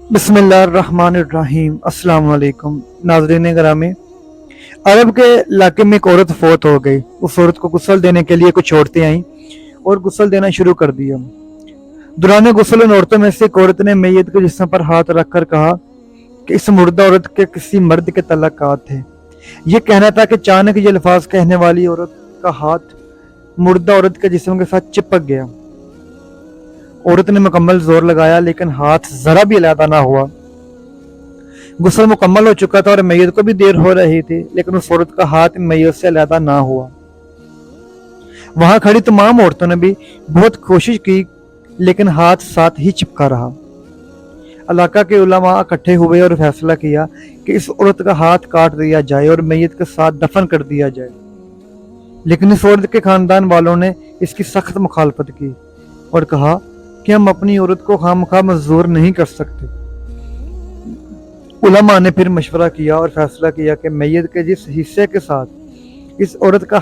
बिस्मिल्लाहिर्रहमानिर्रहीम। अस्सलाम वालेकुम नाज़रीन ग्रामी। अरब के इलाके में एक औरत फौत हो गई। उस औरत को गुस्ल देने के लिए कुछ औरतें आईं और गुस्ल देना शुरू कर दिया। दौरान गुस्ल उन औरतों में से एक औरत ने मैयत के जिस्म पर हाथ रखकर कहा कि इस मुर्दा औरत के किसी मर्द के तल्लुकात थे। ये कहना था कि अचानक ये अल्फाज कहने वाली औरत का हाथ मुर्दा औरत के जिस्म के साथ चिपक गया। औरत ने मुकम्मल जोर लगाया लेकिन हाथ जरा भी अलहदा ना हुआ। गुस्ल मुकम्मल हो चुका था और मैयत को भी देर हो रही थी, लेकिन उस औरत का हाथ मैयत से अलहदा ना हुआ। वहां खड़ी तमाम औरतों ने भी बहुत कोशिश की, लेकिन हाथ साथ ही चिपका रहा। इलाका के उलमा इकट्ठे हुए और फैसला किया कि इस औरत का हाथ काट दिया जाए और मैयत के साथ दफन कर दिया जाए। लेकिन इस औरत के खानदान वालों ने इसकी सख्त मुखालफत की और कहा कि हम अपनी औरत को खामखा मजदूर नहीं कर सकते। उलमा ने फिर मशवरा किया और फैसला किया कि मैयत के जिस हिस्से के साथ इस औरत का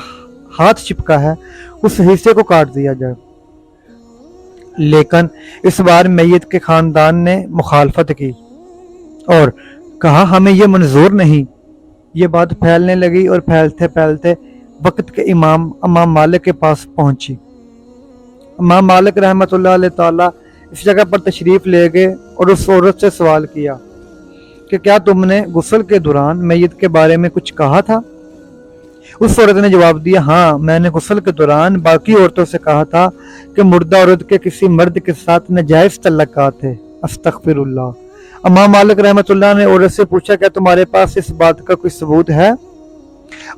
हाथ चिपका है उस हिस्से को काट दिया जाए। लेकिन इस बार मैयत के खानदान ने मुखालफत की और कहा हमें यह मंजूर नहीं। ये बात फैलने लगी और फैलते फैलते वक्त के इमाम मालिक के पास पहुंची। इमाम मालिक रहमतुल्लाह अलैह ताला इस जगह पर तशरीफ ले गए और उस औरत से सवाल किया कि क्या तुमने गुस्ल के दौरान मैयत के बारे में कुछ कहा था? उस औरत ने जवाब दिया, हाँ, मैंने गुस्ल के दौरान बाकी औरतों से कहा था कि मुर्दा औरत के किसी मर्द के साथ नाजायज तल्लुकात है। अस्तगफिरुल्लाह। इमाम मालिक रहमतुल्लाह ने औरत से पूछा, क्या तुम्हारे पास इस बात का कोई सबूत है?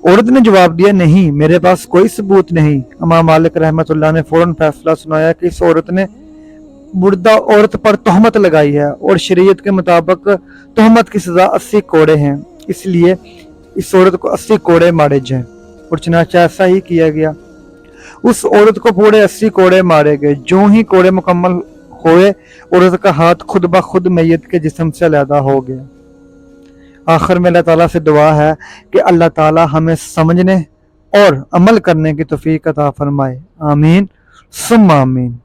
औरत ने जवाब दिया, नहीं, मेरे पास कोई सबूत नहीं। इमाम मालिक रहमतुल्लाह ने फौरन फैसला सुनाया कि इस औरत ने मुर्दा औरत पर तोहमत लगाई है और शरीयत के मुताबिक तोहमत की सजा 80 कोड़े हैं, इसलिए इस औरत को 80 कोड़े मारे जाएं। और चनाचा ऐसा ही किया गया। उस औरत को पूरे 80 कोड़े मारे गए। जो ही कोड़े मुकम्मल हुए, औरत का हाथ खुद ब खुद मैयत के जिस्म से अलहदा हो गया। आखिर में अल्लाह ताला से दुआ है कि अल्लाह ताला हमें समझने और अमल करने की तौफीक अता फरमाए। आमीन सुम्मा आमीन।